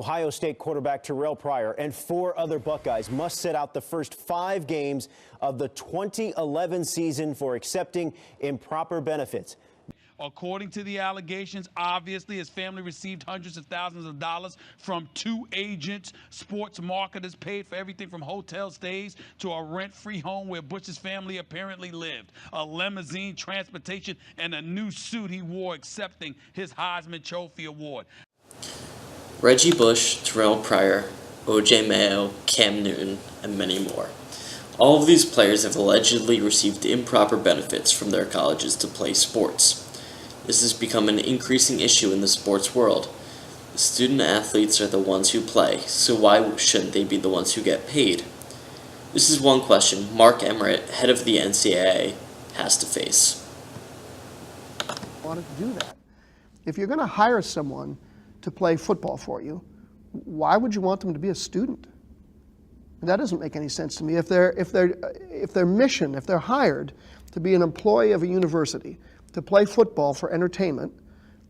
Ohio State quarterback Terrell Pryor and 4 other Buckeyes must sit out the first 5 games of the 2011 season for accepting improper benefits. According to the allegations, obviously his family received hundreds of thousands of dollars from 2 agents. Sports marketers paid for everything from hotel stays to a rent-free home where Bush's family apparently lived, a limousine, transportation, and a new suit he wore accepting his Heisman Trophy award. Reggie Bush, Terrell Pryor, O.J. Mayo, Cam Newton, and many more. All of these players have allegedly received improper benefits from their colleges to play sports. This has become an increasing issue in the sports world. The student athletes are the ones who play, so why shouldn't they be the ones who get paid? This is one question Mark Emmert, head of the NCAA, has to face. Wanted to do that. If you're going to hire someone to play football for you, why would you want them to be a student? That doesn't make any sense to me. If their mission, if they're hired to be an employee of a university, to play football for entertainment,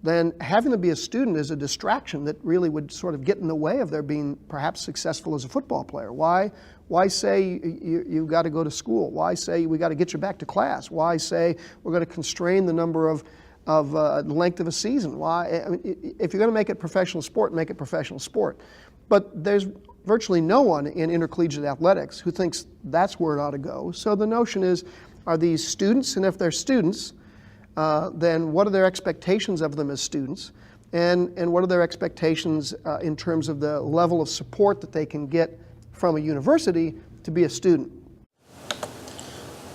then having to be a student is a distraction that really would sort of get in the way of their being perhaps successful as a football player. Why say you've got to go to school? Why say we got to get you back to class? Why say we're going to constrain the number of length of a season? Why? I mean, if you're going to make it professional sport, make it professional sport. But there's virtually no one in intercollegiate athletics who thinks that's where it ought to go. So the notion is, are these students? And if they're students, then what are their expectations of them as students? And what are their expectations in terms of the level of support that they can get from a university to be a student?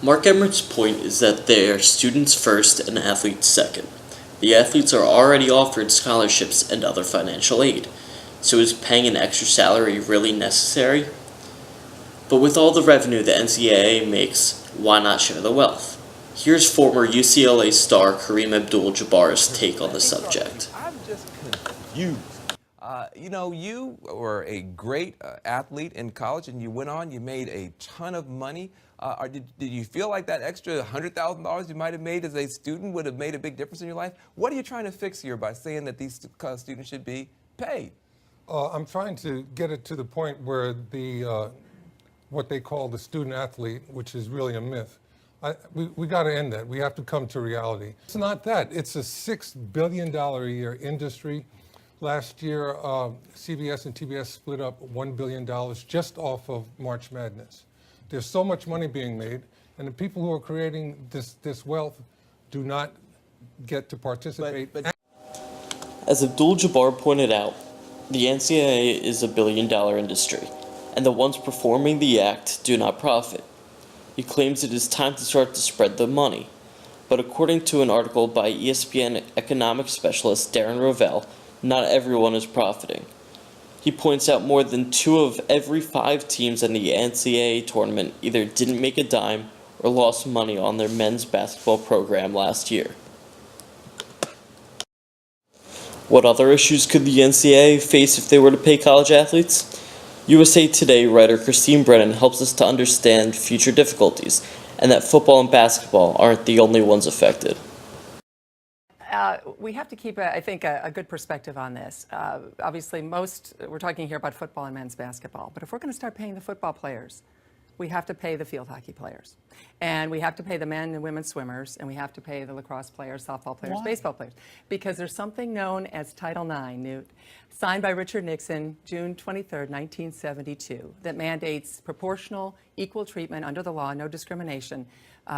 Mark Emmert's point is that they are students first and athletes second. The athletes are already offered scholarships and other financial aid, so is paying an extra salary really necessary? But with all the revenue the NCAA makes, why not share the wealth? Here's former UCLA star Kareem Abdul-Jabbar's take on the subject. I'm just confused. You were a great athlete in college, and you went on, you made a ton of money. Did you feel like that extra $100,000 you might have made as a student would have made a big difference in your life? What are you trying to fix here by saying that these students should be paid? I'm trying to get it to the point where what they call the student athlete, which is really a myth, we got to end that. We have to come to reality. It's not that. It's a $6 billion a year industry. Last year, CBS and TBS split up $1 billion just off of March Madness. There's so much money being made, and the people who are creating this wealth do not get to participate. As Abdul-Jabbar pointed out, the NCAA is $1 billion industry, and the ones performing the act do not profit. He claims it is time to start to spread the money, but according to an article by ESPN economics specialist Darren Rovell, not everyone is profiting. He points out more than 2 of every 5 teams in the NCAA tournament either didn't make a dime or lost money on their men's basketball program last year. What other issues could the NCAA face if they were to pay college athletes? USA Today writer Christine Brennan helps us to understand future difficulties and that football and basketball aren't the only ones affected. We have to keep, I think, a good perspective on this. Obviously, we're talking here about football and men's basketball, but if we're going to start paying the football players, we have to pay the field hockey players, and we have to pay the men and women swimmers, and we have to pay the lacrosse players, softball players, baseball players, because there's something known as Title IX, Newt, signed by Richard Nixon, June 23rd, 1972, that mandates proportional, equal treatment under the law, no discrimination,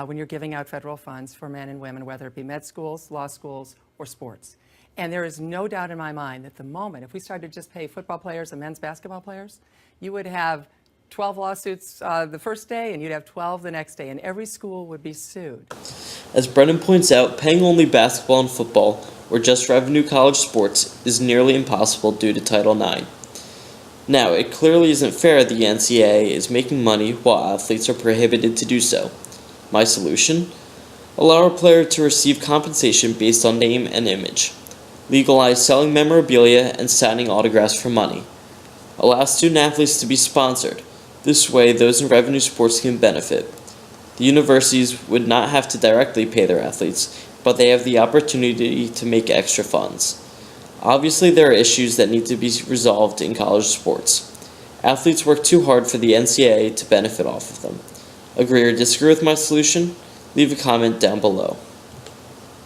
when you're giving out federal funds for men and women, whether it be med schools, law schools, or sports. And there is no doubt in my mind that the moment, if we started to just pay football players and men's basketball players, you would have 12 lawsuits the first day, and you'd have 12 the next day, and every school would be sued. As Brennan points out, paying only basketball and football, or just revenue college sports, is nearly impossible due to Title IX. Now, it clearly isn't fair the NCAA is making money while athletes are prohibited to do so. My solution? Allow a player to receive compensation based on name and image. Legalize selling memorabilia and signing autographs for money. Allow student athletes to be sponsored. This way, those in revenue sports can benefit. The universities would not have to directly pay their athletes, but they have the opportunity to make extra funds. Obviously, there are issues that need to be resolved in college sports. Athletes work too hard for the NCAA to benefit off of them. Agree or disagree with my solution? Leave a comment down below.